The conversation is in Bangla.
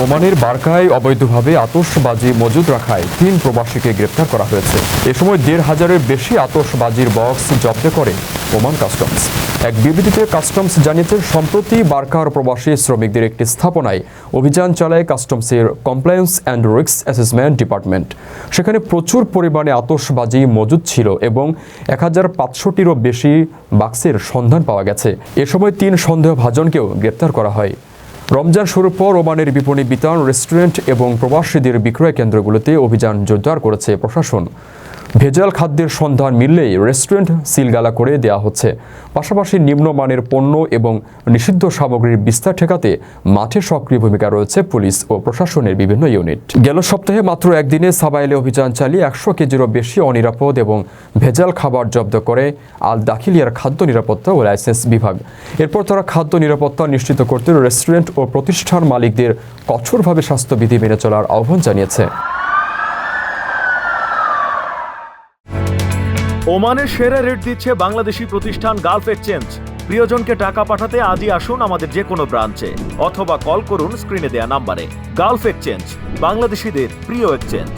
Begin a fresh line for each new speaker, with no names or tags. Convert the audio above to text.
ওমানের বারকায় অবৈধভাবে আতশবাজি মজুদ রাখায় ৩ প্রবাসীকে গ্রেপ্তার করা হয়েছে। এ সময় ১৫০০-এর বেশি আতশবাজির বক্স জব্দ করে ওমান কাস্টমস। এক বিবৃতিতে কাস্টমস জানিয়েছে, সম্প্রতি বারকার প্রবাসী শ্রমিকদের একটি স্থাপনায় অভিযান চালায় কাস্টমসের compliance and risk assessment department. সেখানে প্রচুর পরিমাণে আতশবাজি মজুদ ছিল এবং ১৫০০-টিরও বেশি বাক্সের সন্ধান পাওয়া গেছে। এ সময় ৩ সন্দেহভাজনকেও গ্রেপ্তার করা হয়। রমজান শুরুর পর ওমানের বিপণী বিতান, রেস্টুরেন্ট এবং প্রবাসীদের বিক্রয় কেন্দ্রগুলোতে অভিযান জোরদার করেছে প্রশাসন। ভেজাল খাদ্যের সন্ধান মিললেই রেস্টুরেন্ট সিলগালা করে দেওয়া হচ্ছে। পাশাপাশি নিম্নমানের পণ্য এবং নিষিদ্ধ সামগ্রীর বিস্তার ঠেকাতে মাঠে সক্রিয় ভূমিকা রয়েছে পুলিশ ও প্রশাসনের বিভিন্ন ইউনিট। গেল সপ্তাহে মাত্র একদিনে সাবাইলে অভিযান চালিয়ে ১০০ কেজিরও বেশি অনিরাপদ এবং ভেজাল খাবার জব্দ করে আল দাখিলিয়ার খাদ্য নিরাপত্তা ও লাইসেন্স বিভাগ। এরপর তারা খাদ্য নিরাপত্তা নিশ্চিত করতে রেস্টুরেন্ট ও প্রতিষ্ঠান মালিকদের কঠোরভাবে স্বাস্থ্যবিধি মেনে চলার আহ্বান জানিয়েছে।
ওমানের সেরা রেট দিচ্ছে বাংলাদেশি প্রতিষ্ঠান গালফ এক্সচেঞ্জ। প্রিয়জনকে টাকা পাঠাতে আজই আসুন আমাদের যে কোনো ব্রাঞ্চে অথবা কল করুন স্ক্রিনে দেয়া নাম্বারে। গালফ এক্সচেঞ্জ, বাংলাদেশিদের প্রিয় এক্সচেঞ্জ।